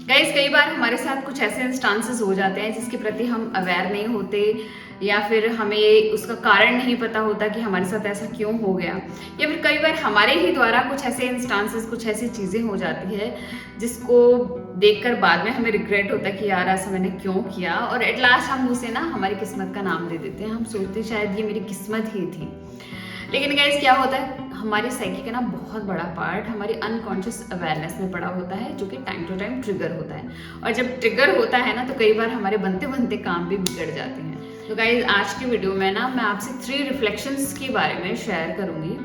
Guys कई बार हमारे साथ कुछ ऐसे इंस्टांसेस हो जाते हैं जिसके प्रति हम अवेयर नहीं होते या फिर हमें उसका कारण नहीं पता होता कि हमारे साथ ऐसा क्यों हो गया, या फिर कई बार हमारे ही द्वारा कुछ ऐसे इंस्टांसेस कुछ ऐसी चीज़ें हो जाती है जिसको देखकर बाद में हमें रिग्रेट होता है कि यार ऐसा मैंने क्यों किया, और एट लास्ट हम उसे ना हमारी किस्मत का नाम दे देते हैं। हम सोचते हैं शायद ये मेरी किस्मत ही थी। लेकिन गाइस क्या होता है, हमारी साइकी का ना बहुत बड़ा पार्ट हमारी अनकॉन्शियस अवेयरनेस में पड़ा होता है, जो कि टाइम टू टाइम ट्रिगर होता है। और जब ट्रिगर होता है ना तो कई बार हमारे बनते बनते काम भी बिगड़ जाते हैं। तो गाइस आज की वीडियो में ना मैं आपसे 3 रिफ्लेक्शंस के बारे में शेयर करूंगी,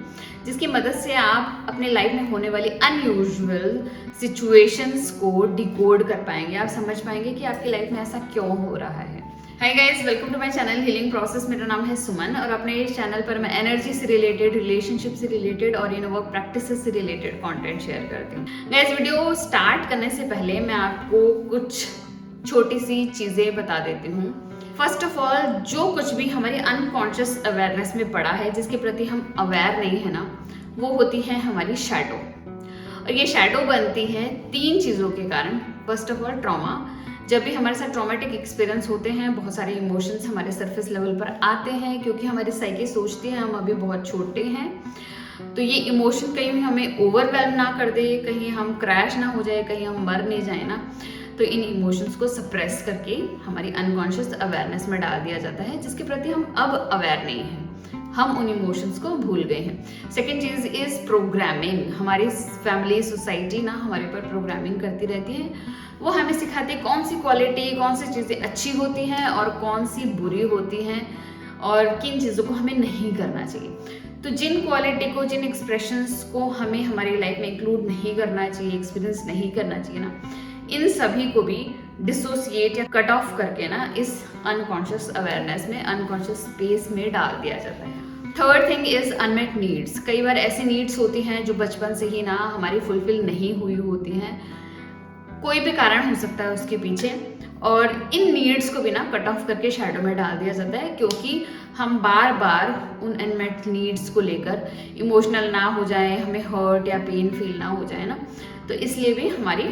जिसकी मदद से आप अपने लाइफ में होने वाली अनयूजुअल सिचुएशंस को डिकोड कर पाएंगे। आप समझ पाएंगे कि आपकी लाइफ में ऐसा क्यों हो रहा है। Hi guys, welcome to my channel healing process. मेरा नाम है सुमन और अपने इस चैनल पर मैं एनर्जी से रिलेटेड, रिलेशनशिप से रिलेटेड और इन वर्क प्रैक्टिसेस से रिलेटेड कंटेंट शेयर करती हूँ। गाइस वीडियो स्टार्ट करने से पहले मैं आपको कुछ छोटी सी चीज़ें बता देती हूँ। फर्स्ट ऑफ ऑल, जो कुछ भी हमारी अनकॉन्शियस अवेयरनेस में पड़ा है जिसके प्रति हम अवेयर नहीं है ना, वो होती है हमारी शैडो। और ये शैडो बनती है 3 चीज़ों के कारण। First of all trauma. जब भी हमारे साथ ट्रॉमेटिक एक्सपीरियंस होते हैं, बहुत सारे इमोशंस हमारे सरफेस लेवल पर आते हैं, क्योंकि हमारी साइकी सोचती है हम अभी बहुत छोटे हैं, तो ये इमोशन कहीं हमें ओवरवेल्म ना कर दे, कहीं हम क्रैश ना हो जाए, कहीं हम मर नहीं जाए ना, तो इन इमोशंस को सप्रेस करके हमारी अनकॉन्शियस अवेयरनेस में डाल दिया जाता है, जिसके प्रति हम अब अवेयर नहीं हैं। हम उन इमोशंस को भूल गए हैं। Second cheese is programming. हमारी फैमिली, सोसाइटी ना हमारे ऊपर प्रोग्रामिंग करती रहती है। वो हमें सिखाती है कौन सी क्वालिटी, कौन सी चीज़ें अच्छी होती हैं और कौन सी बुरी होती हैं, और किन चीज़ों को हमें नहीं करना चाहिए। तो जिन क्वालिटी को, जिन एक्सप्रेशंस को हमें हमारी लाइफ में इंक्लूड नहीं करना चाहिए, एक्सपीरियंस नहीं करना चाहिए ना, इन सभी को भी डिसोसिएट या कट ऑफ करके ना इस अनकॉन्शियस अवेयरनेस में, अनकॉन्शियस स्पेस में डाल दिया जाता है। Third thing is unmet needs. कई बार ऐसी नीड्स होती हैं जो बचपन से ही ना हमारी फुलफिल नहीं हुई होती हैं, कोई भी कारण हो सकता है उसके पीछे, और इन नीड्स को भी ना कट ऑफ करके शैडो में डाल दिया जाता है, क्योंकि हम बार बार उन अनमेट नीड्स को लेकर इमोशनल ना हो जाए, हमें हर्ट या पेन फील ना हो जाए ना, तो इसलिए भी हमारी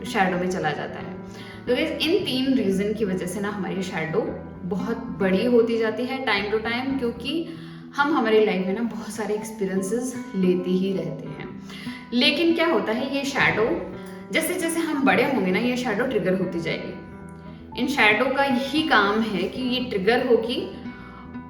शैडो में चला जाता है। तो इन 3 रीज़न की वजह से ना हमारी शैडो बहुत बड़ी होती जाती है टाइम टू टाइम, क्योंकि हम हमारी लाइफ में ना बहुत सारे एक्सपीरियंसेस लेते ही रहते हैं। लेकिन क्या होता है, ये शैडो जैसे जैसे हम बड़े होंगे ना, ये शैडो ट्रिगर होती जाएगी। इन शैडो का यही काम है कि ये ट्रिगर होगी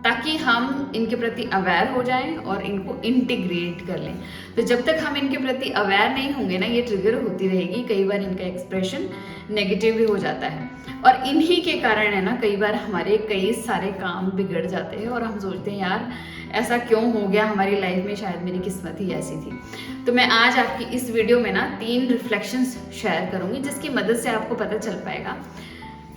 ताकि हम इनके प्रति अवेयर हो जाएं और इनको इंटीग्रेट कर लें। तो जब तक हम इनके प्रति अवेयर नहीं होंगे ना, ये ट्रिगर होती रहेगी। कई बार इनका एक्सप्रेशन नेगेटिव भी हो जाता है, और इन्हीं के कारण है ना कई बार हमारे कई सारे काम बिगड़ जाते हैं और हम सोचते हैं यार ऐसा क्यों हो गया हमारी लाइफ में, शायद मेरी किस्मत ही ऐसी थी। तो मैं आज आपकी इस वीडियो में ना 3 रिफ्लेक्शंस शेयर करूंगी, जिसकी मदद से आपको पता चल पाएगा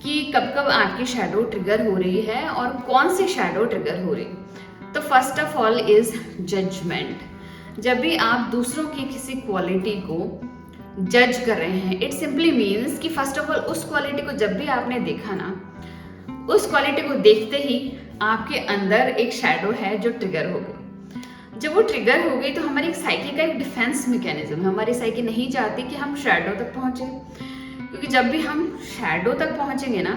कि कब कब आपकी शैडो ट्रिगर हो रही है और कौन सी शैडो ट्रिगर हो रही है। तो first of all is judgement. जब भी आप दूसरों की किसी क्वालिटी को जज कर रहे हैं, इट सिंपली मीन्स कि फर्स्ट ऑफ ऑल उस क्वालिटी को जब भी आपने देखा ना, उस क्वालिटी को देखते ही आपके अंदर एक शैडो है जो ट्रिगर हो गई। जब वो ट्रिगर हो गई तो हमारी साइकी का एक डिफेंस मैकेनिज्म है। हमारी साइकी नहीं चाहती कि हम शैडो तक पहुंचे, क्योंकि जब भी हम शैडो तक पहुंचेंगे ना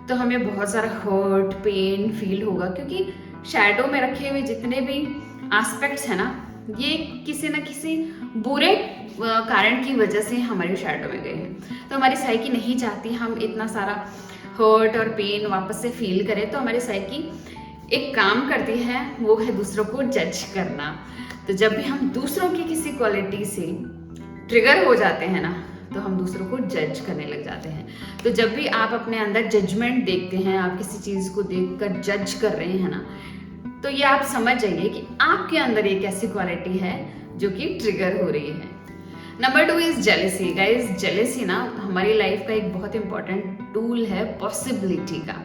तो हमें बहुत सारा हर्ट, पेन फील होगा, क्योंकि शैडो में रखे हुए जितने भी एस्पेक्ट्स हैं ना, ये किसी न किसी बुरे कारण की वजह से हमारे शैडो में गए हैं। तो हमारी साइकी नहीं चाहती हम इतना सारा हर्ट और पेन वापस से फील करें। तो हमारी साइकी एक काम करती है, वो है दूसरों को जज करना। तो जब भी हम दूसरों की किसी क्वालिटी से ट्रिगर हो जाते हैं ना, तो हम दूसरों को जज करने लग जाते हैं। तो जब भी आप अपने अंदर जजमेंट देखते हैं, आप किसी चीज़ को देखकर जज कर रहे हैं ना, तो ये आप समझ जाइए कि आपके अंदर एक ऐसी क्वालिटी है जो कि ट्रिगर हो रही है। Number 2 is jealousy. Guys, jealousy ना हमारी लाइफ का एक बहुत इंपॉर्टेंट टूल है पॉसिबिलिटी का,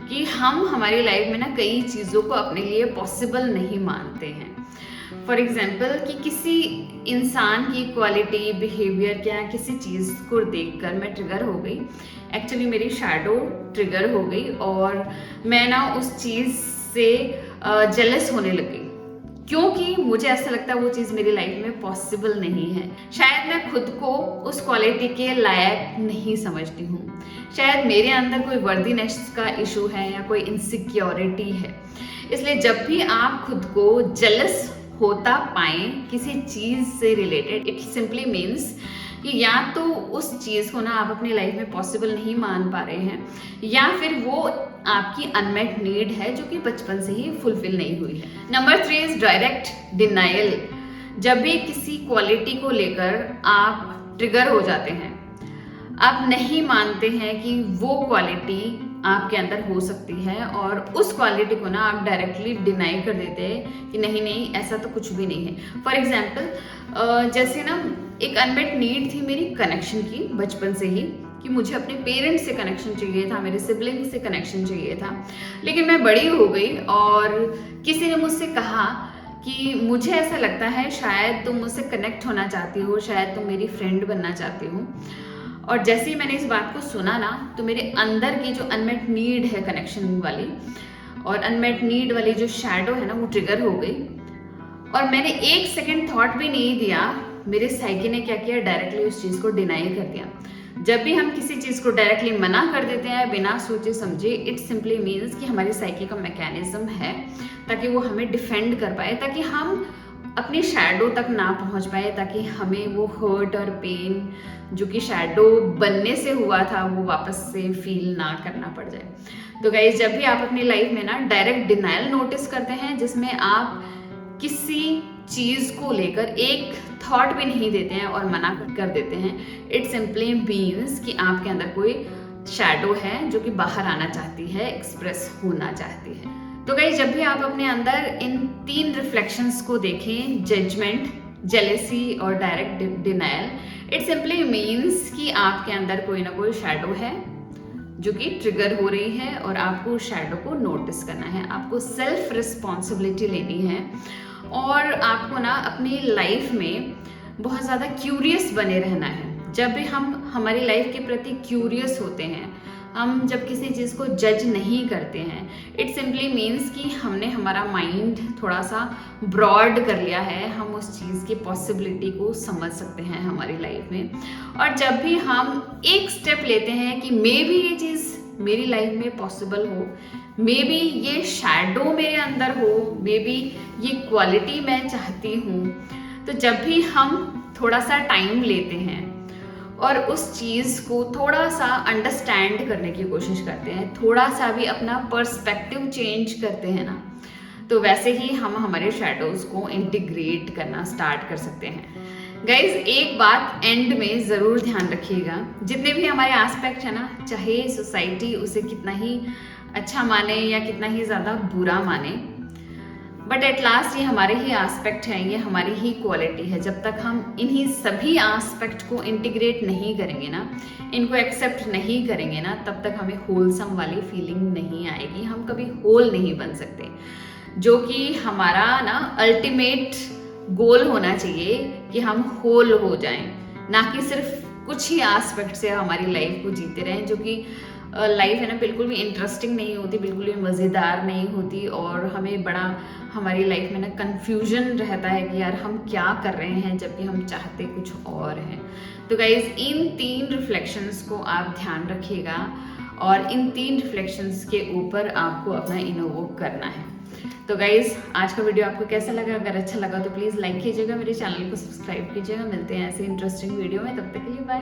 कि हम हमारी लाइफ में ना कई चीज़ों को अपने लिए पॉसिबल नहीं मानते हैं। फॉर एग्जाम्पल कि किसी इंसान की क्वालिटी, बिहेवियर या किसी चीज़ को देखकर मैं ट्रिगर हो गई, एक्चुअली मेरी शैडो ट्रिगर हो गई और मैं ना उस चीज़ से जेलस होने लगी। क्योंकि मुझे ऐसा लगता है वो चीज़ मेरी लाइफ में पॉसिबल नहीं है। शायद मैं खुद को उस क्वालिटी के लायक नहीं समझती हूँ, शायद मेरे अंदर कोई वर्दीनेस का इशू है या कोई इनसिक्योरिटी है। इसलिए जब भी आप खुद को जेलस होता पाएं किसी चीज़ से रिलेटेड, इट सिंपली मीन्स कि या तो उस चीज़ को ना आप अपनी लाइफ में पॉसिबल नहीं मान पा रहे हैं, या फिर वो आपकी अनमेट नीड है जो कि बचपन से ही फुलफिल नहीं हुई है। Number 3 is direct denial. जब भी किसी क्वालिटी को लेकर आप ट्रिगर हो जाते हैं, आप नहीं मानते हैं कि वो क्वालिटी आपके अंदर हो सकती है, और उस क्वालिटी को ना आप डायरेक्टली डिनाई कर देते हैं कि नहीं नहीं ऐसा तो कुछ भी नहीं है। फॉर एग्जाम्पल जैसे ना एक अनमेट नीड थी मेरी कनेक्शन की बचपन से ही, कि मुझे अपने पेरेंट्स से कनेक्शन चाहिए था, मेरे सिबलिंग से कनेक्शन चाहिए था। लेकिन मैं बड़ी हो गई और किसी ने मुझसे कहा कि मुझे ऐसा लगता है शायद तुम मुझसे कनेक्ट होना चाहती हो, शायद तुम मेरी फ्रेंड बनना चाहती हो। और जैसे ही मैंने इस बात को सुना ना, तो मेरे अंदर की जो अनमेट नीड है कनेक्शन वाली, और अनमेट नीड वाली जो शैडो है ना, वो ट्रिगर हो गई। और मैंने एक सेकंड थॉट भी नहीं दिया, मेरे साइकी ने क्या किया, डायरेक्टली उस चीज़ को डिनाई कर दिया। जब भी हम किसी चीज़ को डायरेक्टली मना कर देते हैं बिना सोचे समझे, इट सिंपली मीन्स कि हमारी साइकी का मैकेनिज्म है ताकि वो हमें डिफेंड कर पाए, ताकि हम अपनी शैडो तक ना पहुंच पाए, ताकि हमें वो हर्ट और पेन जो कि शैडो बनने से हुआ था वो वापस से फील ना करना पड़ जाए। तो गाइस, जब भी आप अपनी लाइफ में ना डायरेक्ट डिनायल नोटिस करते हैं, जिसमें आप किसी चीज़ को लेकर एक थॉट भी नहीं देते हैं और मना कर देते हैं, इट सिंपली मीन्स कि आपके अंदर कोई शैडो है जो कि बाहर आना चाहती है, एक्सप्रेस होना चाहती है। तो गाइस, जब भी आप अपने अंदर इन 3 रिफ्लेक्शंस को देखें, जजमेंट, जेलेसी और direct denial, it simply means कि आपके अंदर कोई ना कोई शैडो है जो कि ट्रिगर हो रही है, और आपको उस शैडो को नोटिस करना है, आपको सेल्फ रिस्पॉन्सिबिलिटी लेनी है, और आपको ना अपनी लाइफ में बहुत ज़्यादा क्यूरियस बने रहना है। जब भी हम हमारी लाइफ के प्रति क्यूरियस होते हैं, हम जब किसी चीज़ को जज नहीं करते हैं, इट सिंपली मीन्स कि हमने हमारा माइंड थोड़ा सा ब्रॉड कर लिया है, हम उस चीज़ की पॉसिबिलिटी को समझ सकते हैं हमारी लाइफ में। और जब भी हम एक स्टेप लेते हैं कि मे बी ये चीज़ मेरी लाइफ में पॉसिबल हो, मे बी ये शैडो मेरे अंदर हो, मे बी ये क्वालिटी मैं चाहती हूँ, तो जब भी हम थोड़ा सा टाइम लेते हैं और उस चीज़ को थोड़ा सा अंडरस्टैंड करने की कोशिश करते हैं, थोड़ा सा भी अपना पर्सपेक्टिव चेंज करते हैं ना, तो वैसे ही हम हमारे शैडोज़ को इंटीग्रेट करना स्टार्ट कर सकते हैं। गाइज, एक बात एंड में ज़रूर ध्यान रखिएगा, जितने भी हमारे एस्पेक्ट है ना, चाहे सोसाइटी उसे कितना ही अच्छा माने या कितना ही ज़्यादा बुरा माने, बट एट लास्ट ये हमारे ही एस्पेक्ट हैं, ये हमारी ही क्वालिटी है। जब तक हम इन्हीं सभी एस्पेक्ट को इंटीग्रेट नहीं करेंगे ना, इनको एक्सेप्ट नहीं करेंगे ना, तब तक हमें होलसम वाली फीलिंग नहीं आएगी, हम कभी होल नहीं बन सकते, जो कि हमारा ना अल्टीमेट गोल होना चाहिए कि हम होल हो जाएं, ना कि सिर्फ कुछ ही एस्पेक्ट से हमारी लाइफ को जीते रहें, जो कि लाइफ है ना बिल्कुल भी इंटरेस्टिंग नहीं होती, बिल्कुल भी मज़ेदार नहीं होती, और हमें बड़ा हमारी लाइफ में ना कन्फ्यूजन रहता है कि यार हम क्या कर रहे हैं जबकि हम चाहते कुछ और हैं। तो गाइज़, इन 3 रिफ्लेक्शंस को आप ध्यान रखिएगा, और इन 3 रिफ्लेक्शंस के ऊपर आपको अपना इनोवोक करना है। तो गाइज़, आज का वीडियो आपको कैसा लगा? अगर अच्छा लगा तो प्लीज़ लाइक कीजिएगा, मेरे चैनल को सब्सक्राइब कीजिएगा। मिलते हैं ऐसे इंटरेस्टिंग वीडियो में, तब तक के लिए बाय।